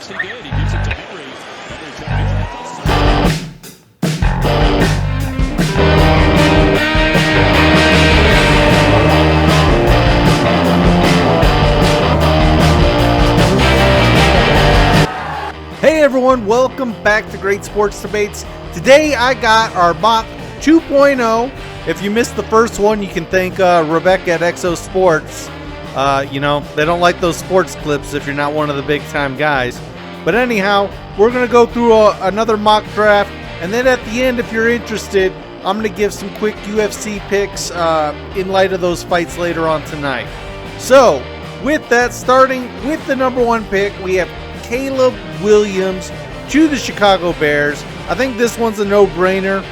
Yes, he did. He gives it to Henry. Henry trying to track this. Hey everyone, welcome back to Great Sports Debates. Today I got our mock 2.0. If you missed the first one, you can thank Rebecca at Exo Sports. They don't like those sports clips if you're not one of the big time guys. But anyhow, we're going to go through another mock draft. And then at the end, if you're interested, I'm going to give some quick UFC picks in light of those fights later on tonight. So, with that, starting with the number one pick, we have Caleb Williams to the Chicago Bears. I think this one's a no-brainer.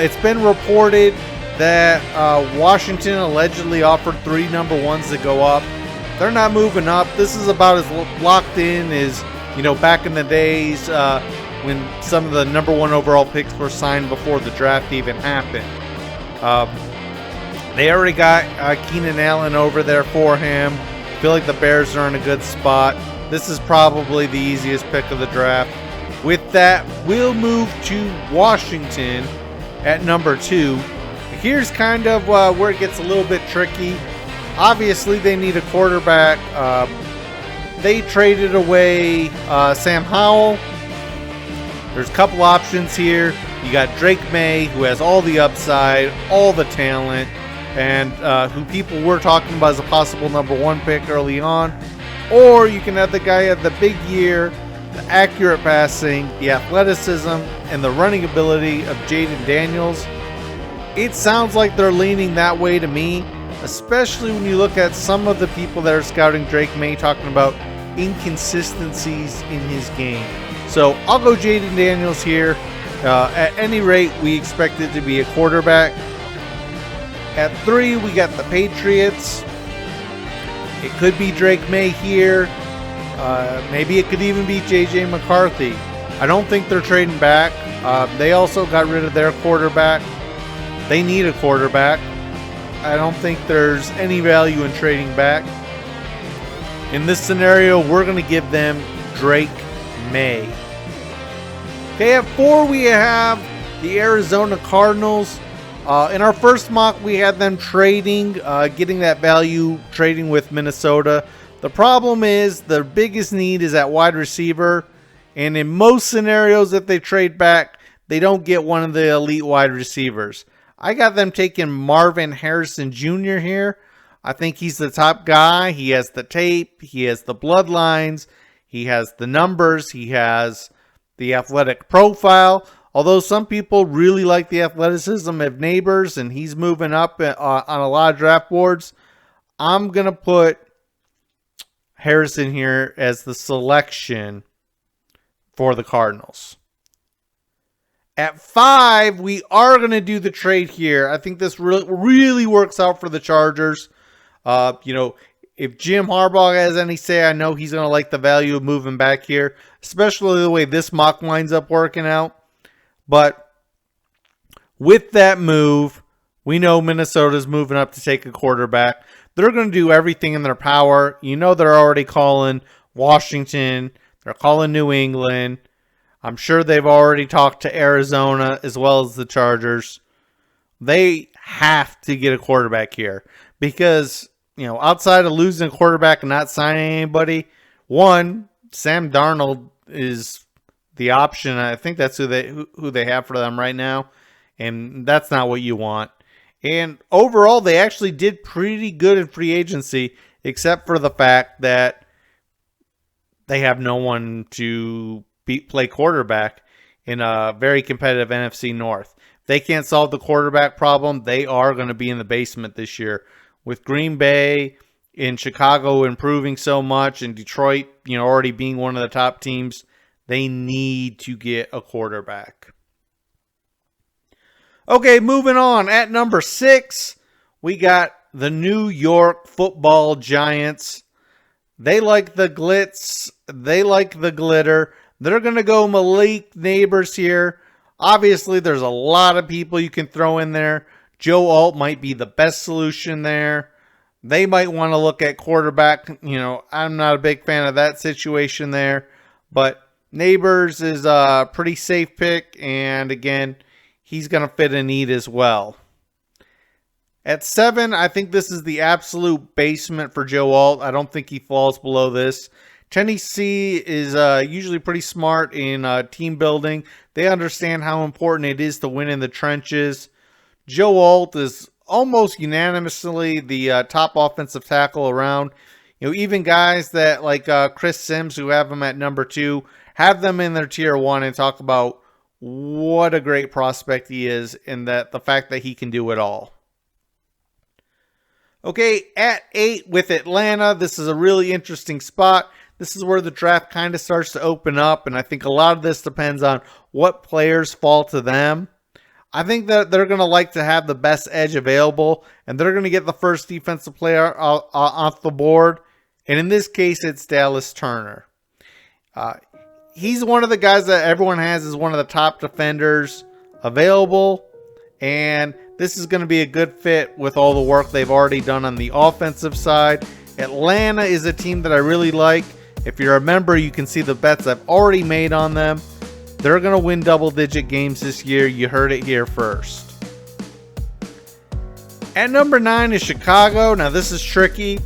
It's been reported that Washington allegedly offered 3 number ones to go up. They're not moving up. This is about as locked in as, back in the days when some of the number 1 overall picks were signed before the draft even happened. They already got Keenan Allen over there for him. I feel like the Bears are in a good spot. This is probably the easiest pick of the draft. With that, we'll move to Washington at number 2. Here's kind of where it gets a little bit tricky. Obviously, they need a quarterback. They traded away Sam Howell. There's a couple options here. You got Drake May, who has all the upside, all the talent, and who people were talking about as a possible number 1 pick early on. Or you can have the guy at the big year, the accurate passing, the athleticism, and the running ability of Jaden Daniels. It sounds like they're leaning that way to me, especially when you look at some of the people that are scouting Drake May talking about inconsistencies in his game. So I'll go Jaden Daniels here. At any rate, we expect it to be a quarterback. At 3, we got the Patriots. It could be Drake May here. Maybe it could even be J.J. McCarthy. I don't think they're trading back. They also got rid of their quarterback. They need a quarterback. I don't think there's any value in trading back. In this scenario, we're going to give them Drake May. Okay, at 4 we have the Arizona Cardinals. In our first mock, we had them trading, getting that value, trading with Minnesota. The problem is the biggest need is at wide receiver. And in most scenarios, if they trade back, they don't get one of the elite wide receivers. I got them taking Marvin Harrison Jr. here. I think he's the top guy. He has the tape. He has the bloodlines. He has the numbers. He has the athletic profile. Although some people really like the athleticism of Neighbors, and he's moving up on a lot of draft boards, I'm going to put Harrison here as the selection for the Cardinals. At 5, we are going to do the trade here. I think this really works out for the Chargers. If Jim Harbaugh has any say, I know he's going to like the value of moving back here, especially the way this mock winds up working out. But with that move, we know Minnesota's moving up to take a quarterback. They're going to do everything in their power. They're already calling Washington. They're calling New England. I'm sure they've already talked to Arizona as well as the Chargers. They have to get a quarterback here because, outside of losing a quarterback and not signing anybody, one, Sam Darnold is the option. I think that's who they have for them right now, and that's not what you want. And overall, they actually did pretty good in free agency, except for the fact that they have no one to play quarterback in a very competitive NFC North. If they can't solve the quarterback problem, they are going to be in the basement this year. With Green Bay and Chicago improving so much, and Detroit, already being one of the top teams, they need to get a quarterback. Okay, moving on. At number 6, we got the New York Football Giants. They like the glitz. They like the glitter. They're going to go Malik Neighbors here. Obviously, there's a lot of people you can throw in there. Joe Alt might be the best solution there. They might want to look at quarterback. I'm not a big fan of that situation there. But Neighbors is a pretty safe pick, and again, he's going to fit a need as well. At 7, I think this is the absolute basement for Joe Alt. I don't think he falls below this. Tennessee is usually pretty smart in team building. They understand how important it is to win in the trenches. Joe Alt is almost unanimously the top offensive tackle around. Even guys that like Chris Sims, who have him at number 2, have them in their tier 1 and talk about what a great prospect he is and that the fact that he can do it all. Okay, at 8 with Atlanta, this is a really interesting spot. This is where the draft kind of starts to open up, and I think a lot of this depends on what players fall to them. I think that they're going to like to have the best edge available, and they're going to get the first defensive player off the board, and in this case, it's Dallas Turner. He's one of the guys that everyone has as one of the top defenders available, and this is going to be a good fit with all the work they've already done on the offensive side. Atlanta is a team that I really like. If you remember, you can see the bets I've already made on them. They're going to win double-digit games this year. You heard it here first. At number 9 is Chicago. Now, this is tricky.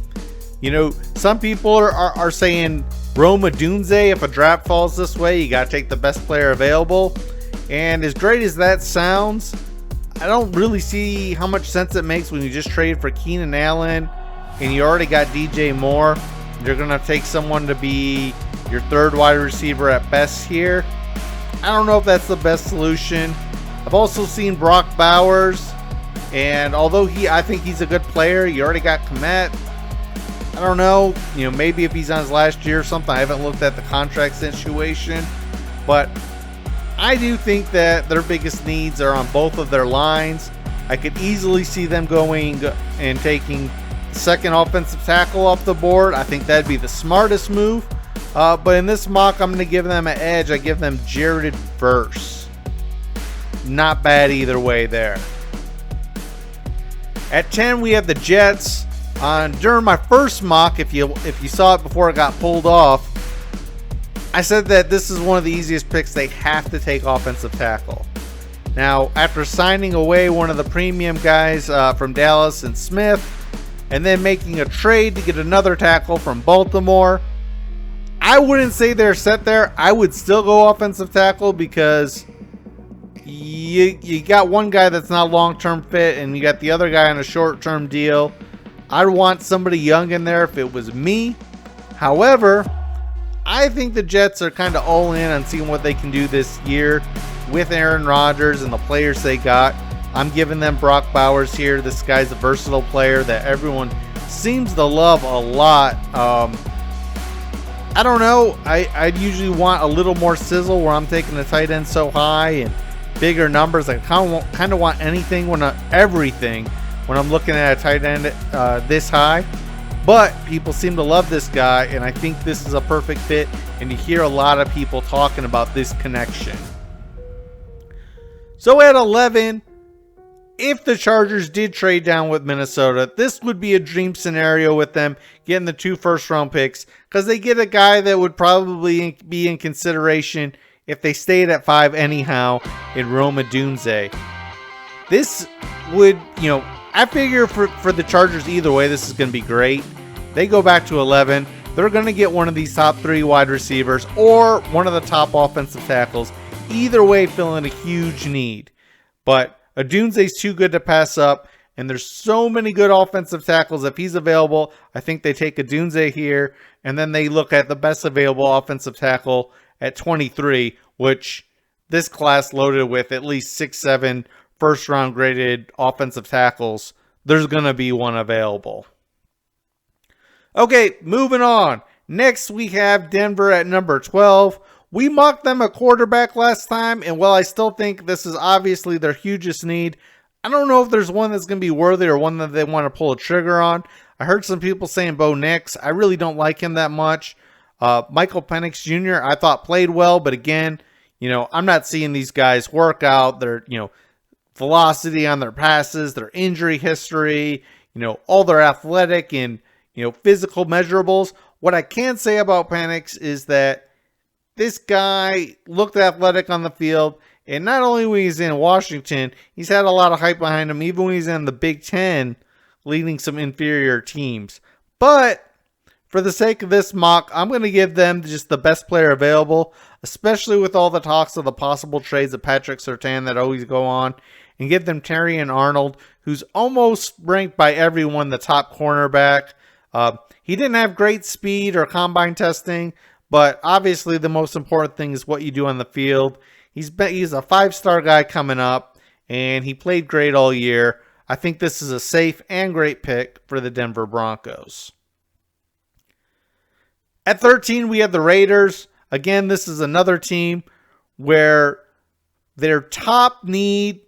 Some people are saying Rome Odunze. If a draft falls this way, you got to take the best player available. And as great as that sounds, I don't really see how much sense it makes when you just trade for Keenan Allen and you already got DJ Moore. You're going to take someone to be your third wide receiver at best here. I don't know if that's the best solution. I've also seen Brock Bowers, and although I think he's a good player, you already got Kmet. I don't know, maybe if he's on his last year or something. I haven't looked at the contract situation, but I do think that their biggest needs are on both of their lines. I could easily see them going and taking second offensive tackle off the board. I think that'd be the smartest move. But in this mock, I'm going to give them an edge. I give them Jared Verse. Not bad either way there. At 10, we have the Jets. During my first mock, if you saw it before it got pulled off, I said that this is one of the easiest picks. They have to take offensive tackle. Now, after signing away one of the premium guys from Dallas and Smith, and then making a trade to get another tackle from Baltimore, I wouldn't say they're set there. I would still go offensive tackle because you got one guy that's not a long-term fit and you got the other guy on a short-term deal. I'd want somebody young in there if it was me. However, I think the Jets are kind of all in on seeing what they can do this year with Aaron Rodgers and the players they got. I'm giving them Brock Bowers here. This guy's a versatile player that everyone seems to love a lot. I don't know. I'd usually want a little more sizzle where I'm taking the tight end so high and bigger numbers. I kind of want everything when I'm looking at a tight end this high. But people seem to love this guy, and I think this is a perfect fit, and you hear a lot of people talking about this connection. So at 11, if the Chargers did trade down with Minnesota, this would be a dream scenario with them getting the 2 first-round picks because they get a guy that would probably be in consideration if they stayed at 5 anyhow in Rome Odunze. This would, I figure for the Chargers either way, this is going to be great. They go back to 11. They're going to get one of these top 3 wide receivers or one of the top offensive tackles. Either way, filling a huge need. But Odunze's too good to pass up, and there's so many good offensive tackles. If he's available, I think they take Odunze here, and then they look at the best available offensive tackle at 23, which this class loaded with at least 6-7 first-round graded offensive tackles. There's going to be one available. Okay, moving on. Next, we have Denver at number 12. We mocked them a quarterback last time, and while I still think this is obviously their hugest need, I don't know if there's one that's going to be worthy or one that they want to pull a trigger on. I heard some people saying Bo Nix. I really don't like him that much. Michael Penix Jr. I thought played well, but again, I'm not seeing these guys work out. Their, velocity on their passes, their injury history, all their athletic and, physical measurables. What I can say about Penix is that This guy looked athletic on the field, and not only when he's in Washington, he's had a lot of hype behind him, even when he's in the Big Ten, leading some inferior teams. But for the sake of this mock, I'm going to give them just the best player available, especially with all the talks of the possible trades of Patrick Surtain that always go on, and give them Terrion Arnold, who's almost ranked by everyone the top cornerback. He didn't have great speed or combine testing, but obviously the most important thing is what you do on the field. He's a 5-star guy coming up, and he played great all year. I think this is a safe and great pick for the Denver Broncos. At 13, we have the Raiders. Again, this is another team where their top need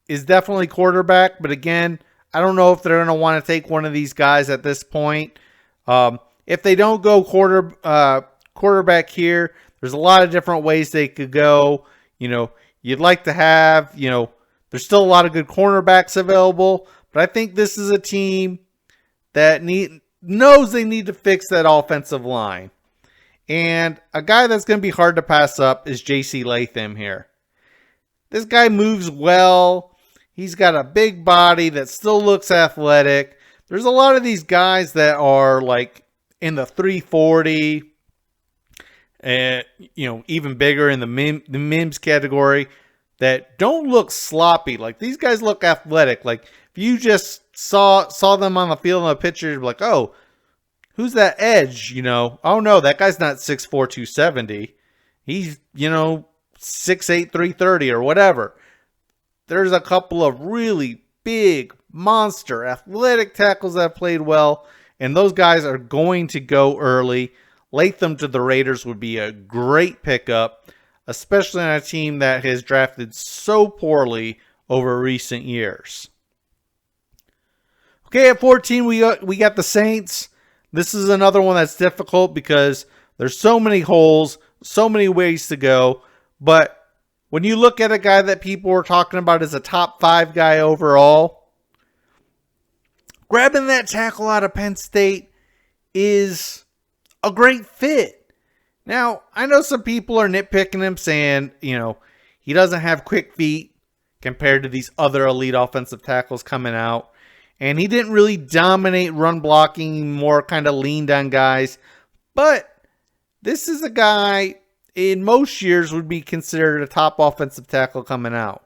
is definitely quarterback, but again, I don't know if they're going to want to take one of these guys at this point. If they don't go quarterback here, there's a lot of different ways they could go. You'd like to have, there's still a lot of good cornerbacks available, but I think this is a team that knows they need to fix that offensive line. And a guy that's going to be hard to pass up is J.C. Latham here. This guy moves well. He's got a big body that still looks athletic. There's a lot of these guys that are like in the 340, and even bigger in the Mims category, that don't look sloppy. Like, these guys look athletic. Like, if you just saw them on the field in a picture, you'd be like, oh, who's that edge? Oh no, that guy's not 6'4", 270. He's 6'8", 330 or whatever. There's a couple of really big, monster, athletic tackles that have played well, and those guys are going to go early. Latham to the Raiders would be a great pickup, especially on a team that has drafted so poorly over recent years. Okay, at 14, we got the Saints. This is another one that's difficult because there's so many holes, so many ways to go, but when you look at a guy that people were talking about as a top 5 guy overall, grabbing that tackle out of Penn State is a great fit. Now, I know some people are nitpicking him, saying, he doesn't have quick feet compared to these other elite offensive tackles coming out. And he didn't really dominate run blocking, more kind of leaned on guys. But this is a guy in most years would be considered a top offensive tackle coming out.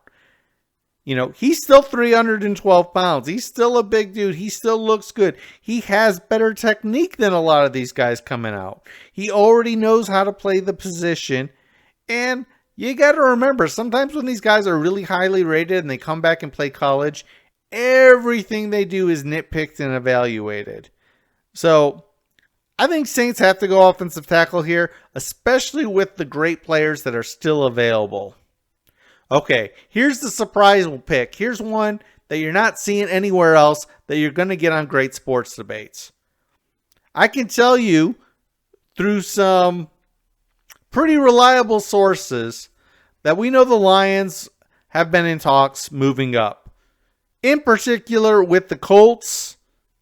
He's still 312 pounds. He's still a big dude. He still looks good. He has better technique than a lot of these guys coming out. He already knows how to play the position. And you got to remember, sometimes when these guys are really highly rated and they come back and play college, everything they do is nitpicked and evaluated. So I think Saints have to go offensive tackle here, especially with the great players that are still available. Okay, here's the surprise pick. Here's one that you're not seeing anywhere else that you're going to get on Great Sports Debates. I can tell you through some pretty reliable sources that we know the Lions have been in talks moving up. In particular with the Colts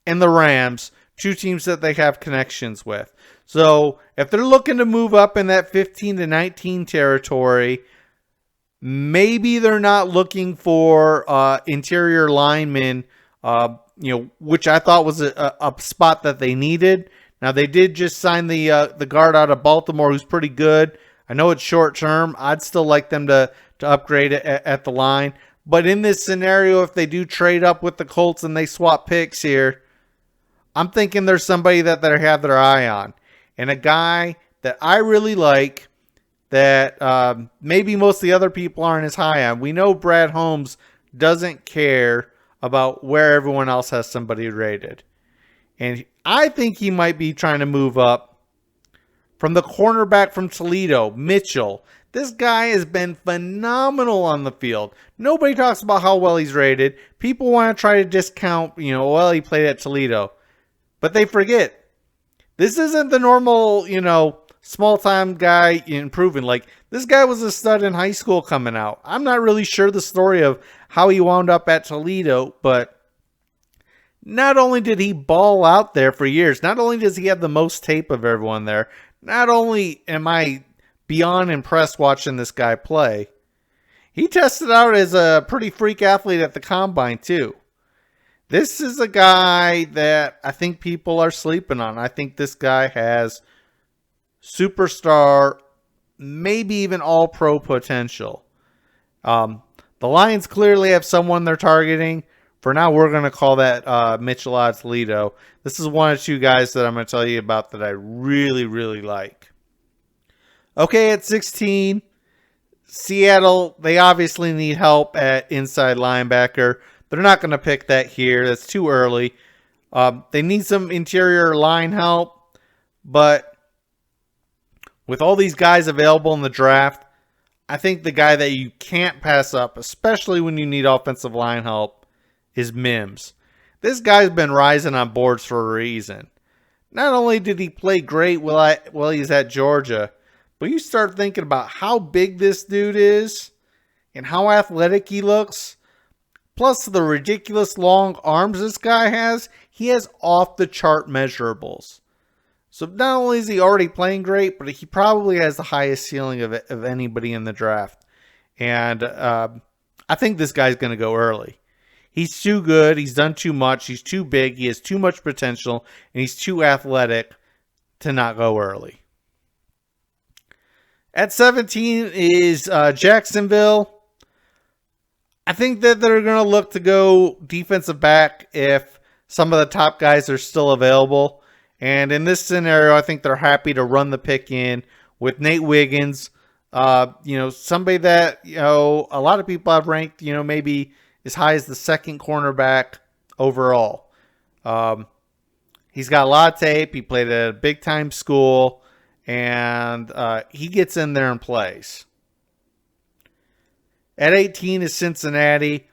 and the Rams, 2 teams that they have connections with. So if they're looking to move up in that 15 to 19 territory, maybe they're not looking for interior linemen, which I thought was a spot that they needed. Now, they did just sign the guard out of Baltimore, who's pretty good. I know it's short term. I'd still like them to upgrade it at the line. But in this scenario, if they do trade up with the Colts and they swap picks here, I'm thinking there's somebody that they have their eye on. And a guy that I really like that maybe most of the other people aren't as high on. We know Brad Holmes doesn't care about where everyone else has somebody rated. And I think he might be trying to move up from the cornerback from Toledo, Mitchell. This guy has been phenomenal on the field. Nobody talks about how well he's rated. People want to try to discount, well, he played at Toledo. But they forget, this isn't the normal, small-time guy improving. Like, this guy was a stud in high school coming out. I'm not really sure the story of how he wound up at Toledo, but not only did he ball out there for years, not only does he have the most tape of everyone there, not only am I beyond impressed watching this guy play. He tested out as a pretty freak athlete at the combine too. This is a guy that I think people are sleeping on. I think this guy has superstar, maybe even all-pro potential. The Lions clearly have someone they're targeting. For now, we're going to call that Mitchell Odds-Lido. This is one of two guys that I'm going to tell you about that I really, really like. Okay, at 16, Seattle, they obviously need help at inside linebacker. They're not going to pick that here. That's too early. They need some interior line help. But with all these guys available in the draft, I think the guy that you can't pass up, especially when you need offensive line help, is Mims. This guy's been rising on boards for a reason. Not only did he play great while he's at Georgia, but you start thinking about how big this dude is and how athletic he looks. Plus the ridiculous long arms this guy has, he has off-the-chart measurables. So not only is he already playing great, but he probably has the highest ceiling of anybody in the draft. And I think this guy's going to go early. He's too good. He's done too much. He's too big. He has too much potential. And he's too athletic to not go early. At 17 is Jacksonville. I think that they're going to look to go defensive back if some of the top guys are still available. And in this scenario, I think they're happy to run the pick in with Nate Wiggins. Somebody that, a lot of people have ranked, maybe as high as the second cornerback overall. He's got a lot of tape. He played at a big-time school. And he gets in there and plays. At 18 is Cincinnati.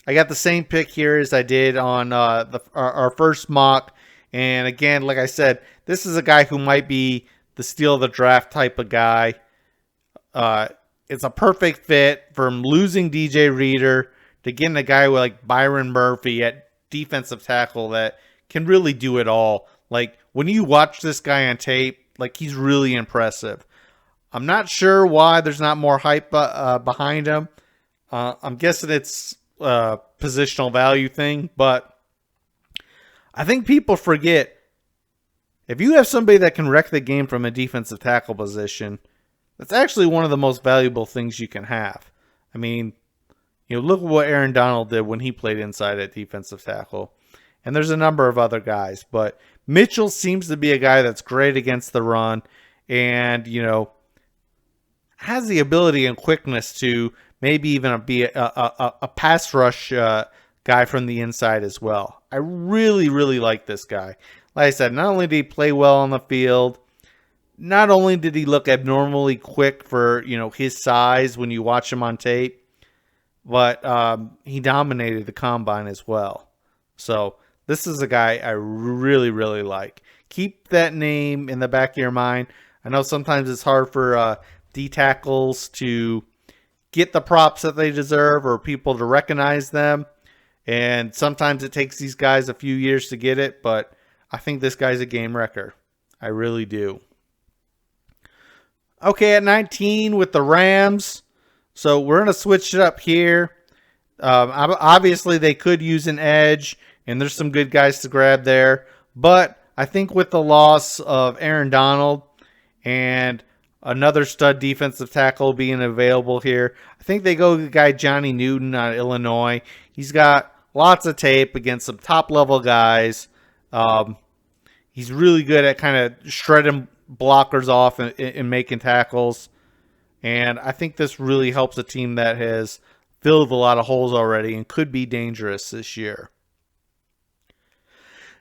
I got the same pick here as I did on our first mock. And again, like I said, this is a guy who might be the steal of the draft type of guy. It's a perfect fit from losing DJ Reader to getting a guy like Byron Murphy at defensive tackle that can really do it all. Like, when you watch this guy on tape, like, he's really impressive. I'm not sure why there's not more hype behind him. I'm guessing it's a positional value thing, but I think people forget, if you have somebody that can wreck the game from a defensive tackle position, that's actually one of the most valuable things you can have. I mean, look at what Aaron Donald did when he played inside at defensive tackle. And there's a number of other guys, but Mitchell seems to be a guy that's great against the run and, has the ability and quickness to maybe even be a pass rush guy from the inside as well. I really, really like this guy. Like I said, not only did he play well on the field, not only did he look abnormally quick for, his size when you watch him on tape, but he dominated the combine as well. So this is a guy I really, really like. Keep that name in the back of your mind. I know sometimes it's hard for D tackles to get the props that they deserve or people to recognize them. And sometimes it takes these guys a few years to get it, but I think this guy's a game wrecker. I really do. Okay, at 19 with the Rams. So we're going to switch it up here. Obviously, they could use an edge, and there's some good guys to grab there. But I think with the loss of Aaron Donald and another stud defensive tackle being available here, I think they go with the guy Johnny Newton out of Illinois. He's got lots of tape against some top-level guys. He's really good at kind of shredding blockers off and making tackles. And I think this really helps a team that has filled a lot of holes already and could be dangerous this year.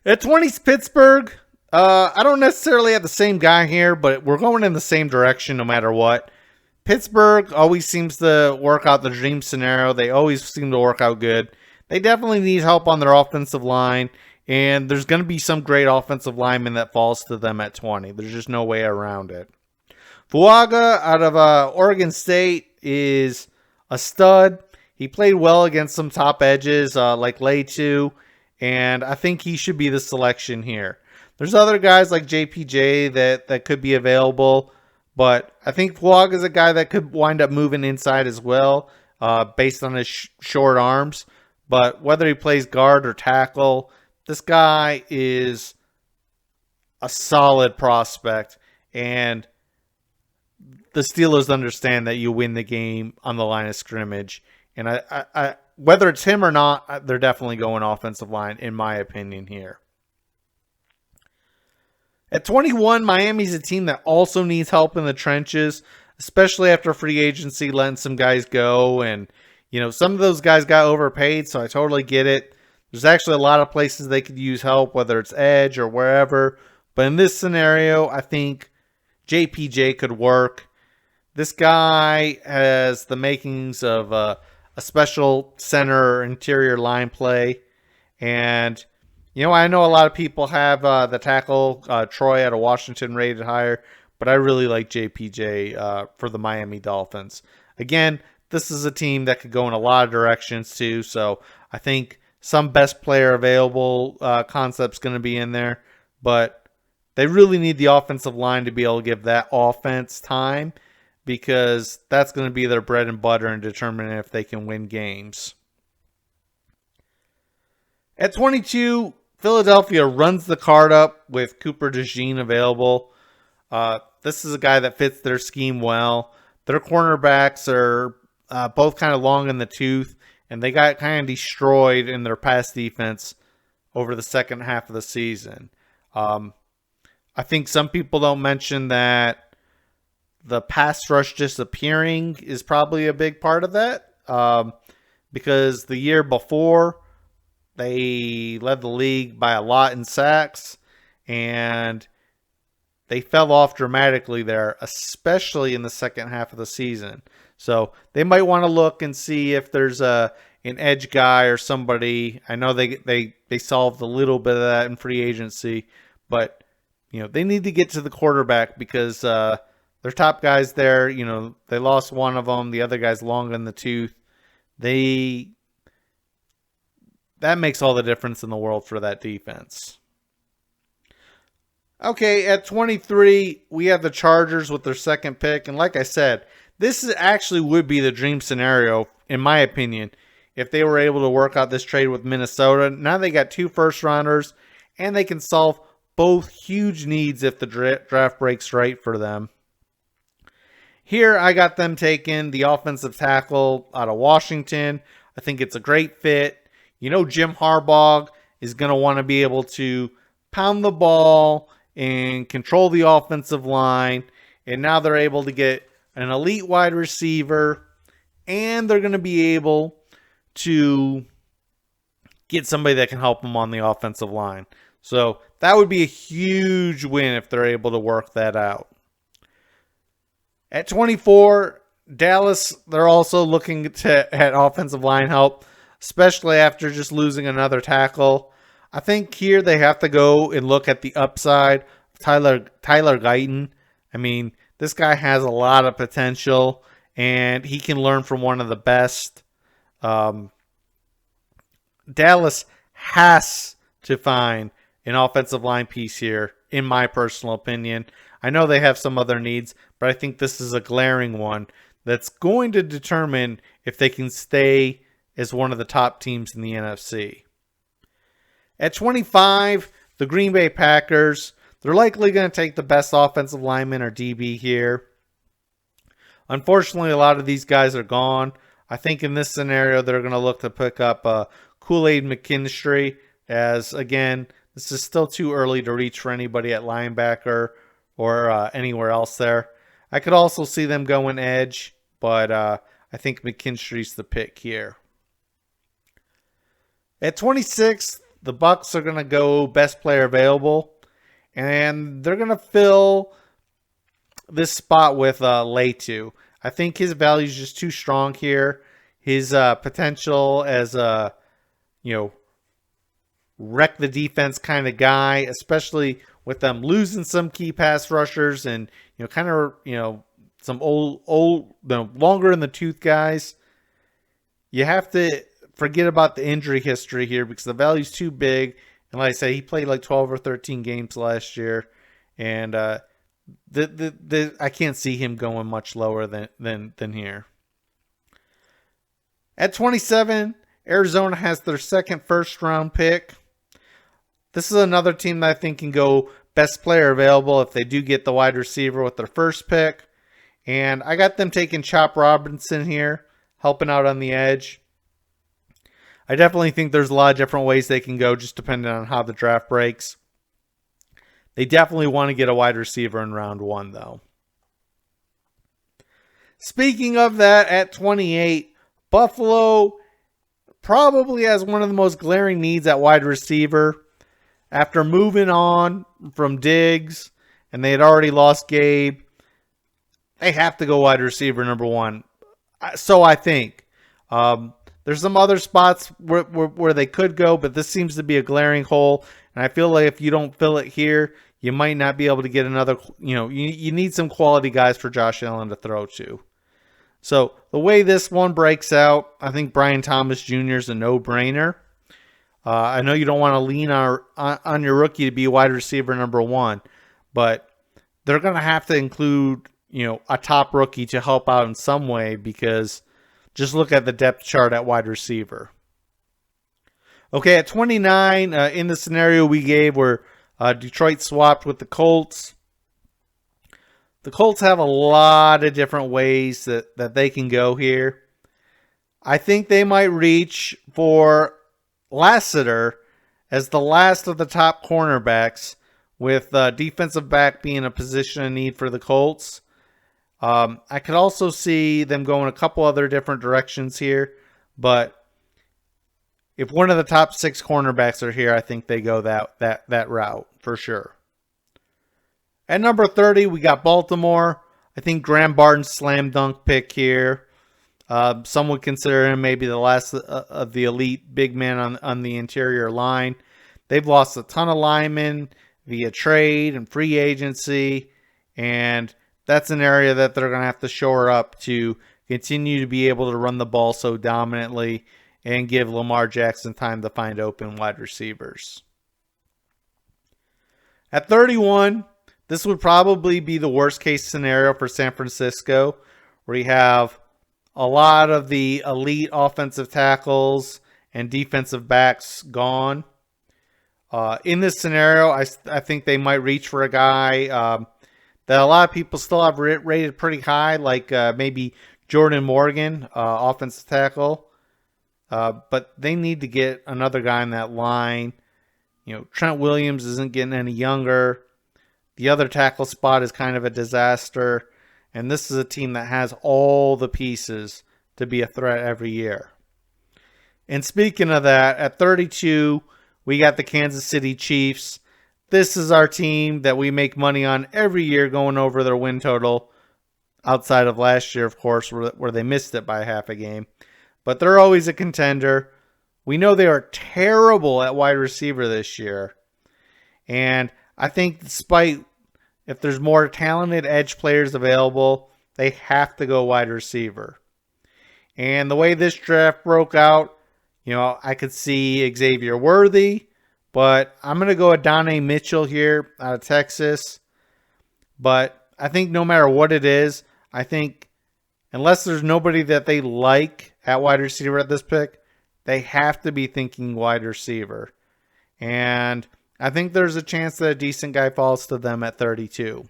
At 20 is Pittsburgh. I don't necessarily have the same guy here, but we're going in the same direction no matter what. Pittsburgh always seems to work out the dream scenario. They always seem to work out good. They definitely need help on their offensive line, and there's going to be some great offensive lineman that falls to them at 20. There's just no way around it. Fuaga out of Oregon State is a stud. He played well against some top edges like Lay2, and I think he should be the selection here. There's other guys like JPJ that could be available, But I think Flog is a guy that could wind up moving inside as well, based on his short arms. But whether he plays guard or tackle, this guy is a solid prospect. And the Steelers understand that you win the game on the line of scrimmage. And I whether it's him or not, they're definitely going offensive line, in my opinion, here. At 21, Miami's a team that also needs help in the trenches, especially after free agency letting some guys go. And, some of those guys got overpaid, so I totally get it. There's actually a lot of places they could use help, whether it's edge or wherever. But in this scenario, I think JPJ could work. This guy has the makings of a special center or interior line play. And I know a lot of people have the tackle, Troy out of Washington, rated higher, but I really like JPJ for the Miami Dolphins. Again, this is a team that could go in a lot of directions too, so I think some best player available concept's going to be in there, but they really need the offensive line to be able to give that offense time, because that's going to be their bread and butter in determining if they can win games. At 22, Philadelphia runs the card up with Cooper DeJean available. This is a guy that fits their scheme well. Their cornerbacks are both kind of long in the tooth, and they got kind of destroyed in their pass defense over the second half of the season. I think some people don't mention that the pass rush disappearing is probably a big part of that, because the year before, they led the league by a lot in sacks, and they fell off dramatically there, especially in the second half of the season. So they might want to look and see if there's an edge guy or somebody. I know they solved a little bit of that in free agency, but they need to get to the quarterback, because their top guys there, they lost one of them. The other guy's long in the tooth. That makes all the difference in the world for that defense. Okay, at 23, we have the Chargers with their second pick. And like I said, this actually would be the dream scenario, in my opinion, if they were able to work out this trade with Minnesota. Now they got 2 first-rounders, and they can solve both huge needs if the draft breaks right for them. Here, I got them taking the offensive tackle out of Washington. I think it's a great fit. Jim Harbaugh is going to want to be able to pound the ball and control the offensive line. And now they're able to get an elite wide receiver, and they're going to be able to get somebody that can help them on the offensive line. So that would be a huge win if they're able to work that out. At 24, Dallas, they're also looking at offensive line help, especially after just losing another tackle. I think here they have to go and look at the upside of Tyler Guyton. I mean, this guy has a lot of potential, and he can learn from one of the best. Dallas has to find an offensive line piece here, in my personal opinion. I know they have some other needs, but I think this is a glaring one that's going to determine if they can stay as one of the top teams in the NFC. At 25, the Green Bay Packers, they're likely going to take the best offensive lineman or DB here. Unfortunately, a lot of these guys are gone. I think in this scenario, they're going to look to pick up Kool-Aid McKinstry, as, again, this is still too early to reach for anybody at linebacker or anywhere else there. I could also see them going edge, but I think McKinstry's the pick here. At 26, the Bucs are going to go best player available, and they're going to fill this spot with Letu. I think his value is just too strong here. His potential as a, wreck the defense kind of guy, especially with them losing some key pass rushers and, some old, longer in the tooth guys. You have to forget about the injury history here because the value's too big. And like I say, he played like 12 or 13 games last year. And I can't see him going much lower than here. At 27, Arizona has their second first-round pick. This is another team that I think can go best player available if they do get the wide receiver with their first pick. And I got them taking Chop Robinson here, helping out on the edge. I definitely think there's a lot of different ways they can go, just depending on how the draft breaks. They definitely want to get a wide receiver in round 1, though. Speaking of that, at 28, Buffalo probably has one of the most glaring needs at wide receiver. After moving on from Diggs, and they had already lost Gabe, they have to go wide receiver number 1. So I think. There's some other spots where they could go, but this seems to be a glaring hole. And I feel like if you don't fill it here, you might not be able to get another, you need some quality guys for Josh Allen to throw to. So the way this one breaks out, I think Brian Thomas Jr. is a no-brainer. I know you don't want to lean on your rookie to be wide receiver number 1, but they're going to have to include, a top rookie to help out in some way, because just look at the depth chart at wide receiver. Okay, at 29, in the scenario we gave where Detroit swapped with the Colts, the Colts have a lot of different ways that they can go here. I think they might reach for Lassiter as the last of the top cornerbacks, with defensive back being a position of need for the Colts. I could also see them going a couple other different directions here, but if one of the top 6 cornerbacks are here, I think they go that route for sure. At number 30, we got Baltimore. I think Graham Barton's slam dunk pick here. Some would consider him maybe the last of the elite big man on the interior line. They've lost a ton of linemen via trade and free agency, and that's an area that they're going to have to shore up to continue to be able to run the ball so dominantly and give Lamar Jackson time to find open wide receivers. At 31, this would probably be the worst case scenario for San Francisco, where you have a lot of the elite offensive tackles and defensive backs gone. In this scenario, I think they might reach for a guy that a lot of people still have rated pretty high, like maybe Jordan Morgan, offensive tackle. But they need to get another guy in that line. Trent Williams isn't getting any younger. The other tackle spot is kind of a disaster. And this is a team that has all the pieces to be a threat every year. And speaking of that, at 32, we got the Kansas City Chiefs. This is our team that we make money on every year, going over their win total, outside of last year, of course, where they missed it by half a game. But they're always a contender. We know they are terrible at wide receiver this year. And I think despite if there's more talented edge players available, they have to go wide receiver. And the way this draft broke out, I could see Xavier Worthy, but I'm going to go Adonai Mitchell here out of Texas. But I think no matter what it is, I think unless there's nobody that they like at wide receiver at this pick, they have to be thinking wide receiver. And I think there's a chance that a decent guy falls to them at 32.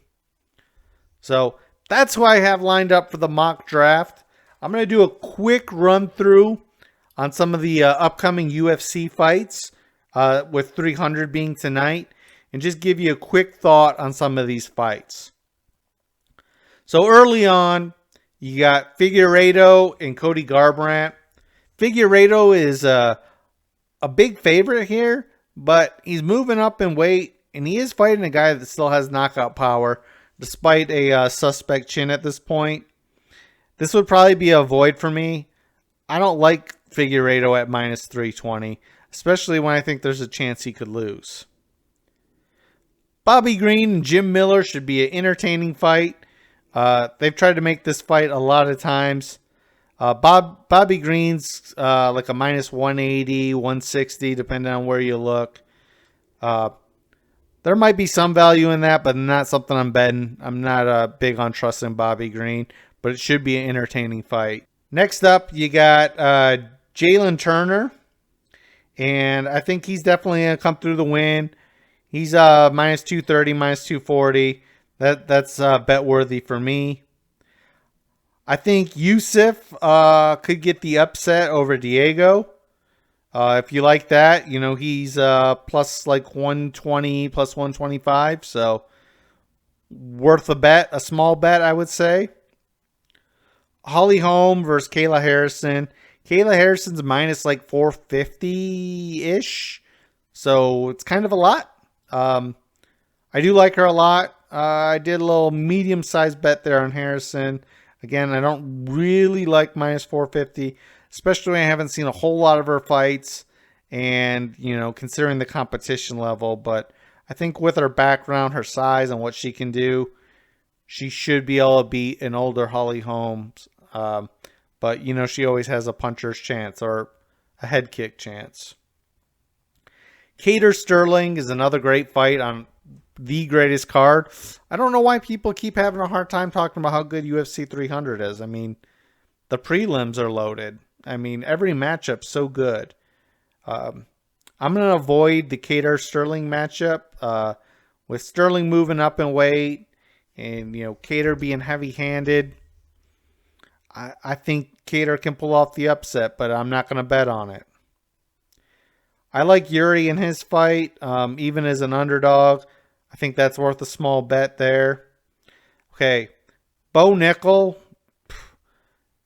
So that's who I have lined up for the mock draft. I'm going to do a quick run through on some of the upcoming UFC fights, with 300 being tonight, and just give you a quick thought on some of these fights. So early on, you got Figueiredo and Cody Garbrandt. Figueiredo is a big favorite here, but he's moving up in weight, and he is fighting a guy that still has knockout power, despite a suspect chin at this point. This would probably be a void for me. I don't like Figueiredo at minus 320, especially when I think there's a chance he could lose. Bobby Green and Jim Miller should be an entertaining fight. They've tried to make this fight a lot of times. Bobby Green's like a minus 180, 160, depending on where you look. There might be some value in that, but not something I'm betting. I'm not big on trusting Bobby Green, but it should be an entertaining fight. Next up, you got Jalen Turner, and I think he's definitely going to come through the win. He's minus 230, minus 240. That's bet worthy for me. I think Yusuf could get the upset over Diego. If you like that, he's plus like 120, plus 125. So worth a bet, a small bet, I would say. Holly Holm versus Kayla Harrison. Kayla Harrison's minus like 450-ish. So it's kind of a lot. I do like her a lot. I did a little medium-sized bet there on Harrison. Again, I don't really like minus 450, especially when I haven't seen a whole lot of her fights and, considering the competition level. But I think with her background, her size, and what she can do, she should be able to beat an older Holly Holmes. But, she always has a puncher's chance or a head kick chance. Cater Sterling is another great fight on the greatest card. I don't know why people keep having a hard time talking about how good UFC 300 is. I mean, the prelims are loaded. I mean, every matchup's so good. I'm going to avoid the Cater Sterling matchup. With Sterling moving up in weight and, Cater being heavy-handed, I think Cater can pull off the upset, but I'm not going to bet on it. I like Yuri in his fight, even as an underdog. I think that's worth a small bet there. Okay, Bo Nickel,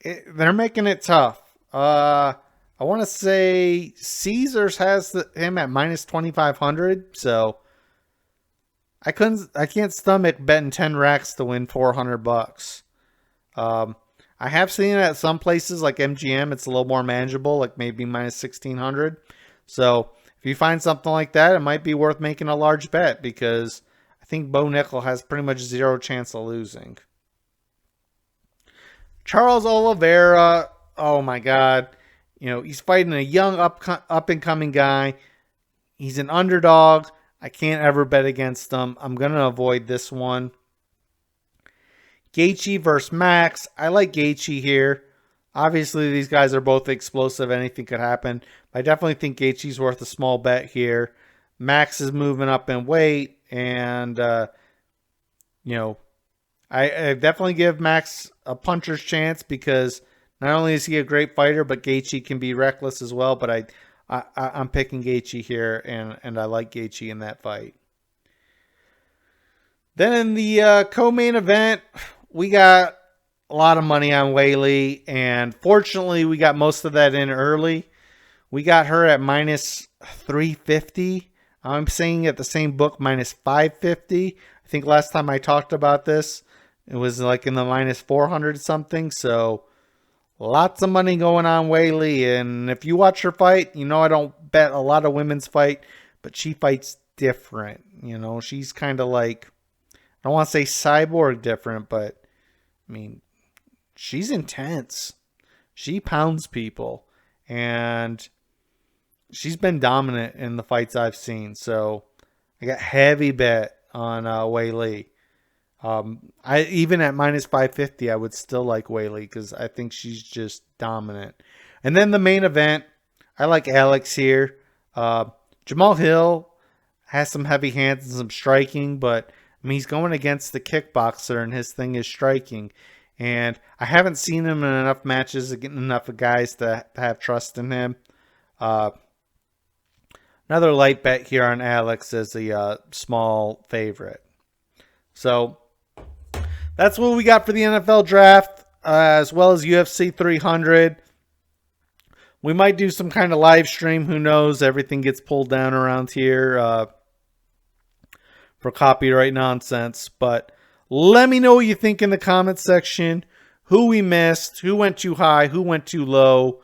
they're making it tough. I want to say Caesars has him at minus 2,500, so I can't stomach betting 10 racks to win $400. I have seen it at some places like MGM. It's a little more manageable, like maybe minus 1,600. So if you find something like that, it might be worth making a large bet because I think Bo Nickel has pretty much zero chance of losing. Charles Oliveira, oh my God. He's fighting a young up-and-coming guy. He's an underdog. I can't ever bet against him. I'm going to avoid this one. Gaethje versus Max. I like Gaethje here. Obviously, these guys are both explosive. Anything could happen. But I definitely think Gaethje's worth a small bet here. Max is moving up in weight. And, I definitely give Max a puncher's chance because not only is he a great fighter, but Gaethje can be reckless as well. But I'm picking Gaethje here, and I like Gaethje in that fight. Then in the co-main event, we got a lot of money on Weili, and fortunately, we got most of that in early. We got her at minus 350. I'm saying at the same book, minus 550. I think last time I talked about this, it was like in the minus 400 something. So lots of money going on Weili. And if you watch her fight, I don't bet a lot of women's fight, but she fights different. She's kind of like, I don't want to say cyborg different, but I mean, she's intense. She pounds people. And she's been dominant in the fights I've seen. So I got heavy bet on Weili. Even at minus 550, I would still like Weili because I think she's just dominant. And then the main event, I like Alex here. Jamal Hill has some heavy hands and some striking, but I mean, he's going against the kickboxer, and his thing is striking. And I haven't seen him in enough matches, getting enough of guys to have trust in him. Another light bet here on Alex as a small favorite. So that's what we got for the NFL draft, as well as UFC 300. We might do some kind of live stream. Who knows? Everything gets pulled down around here for copyright nonsense. But let me know what you think in the comments section. Who we missed, who went too high, who went too low,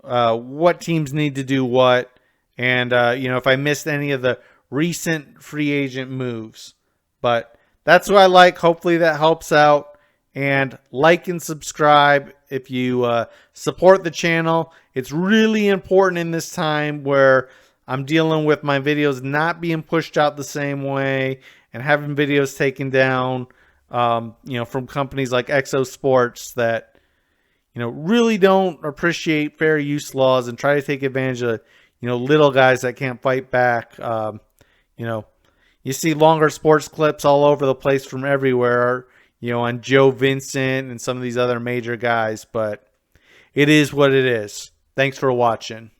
what teams need to do what, and if I missed any of the recent free agent moves. But that's what I like. Hopefully that helps out. And like and subscribe if you support the channel. It's really important in this time where I'm dealing with my videos not being pushed out the same way and having videos taken down, from companies like Exo Sports that, really don't appreciate fair use laws and try to take advantage of, little guys that can't fight back. You see longer sports clips all over the place from everywhere, on Joe Vincent and some of these other major guys, but it is what it is. Thanks for watching.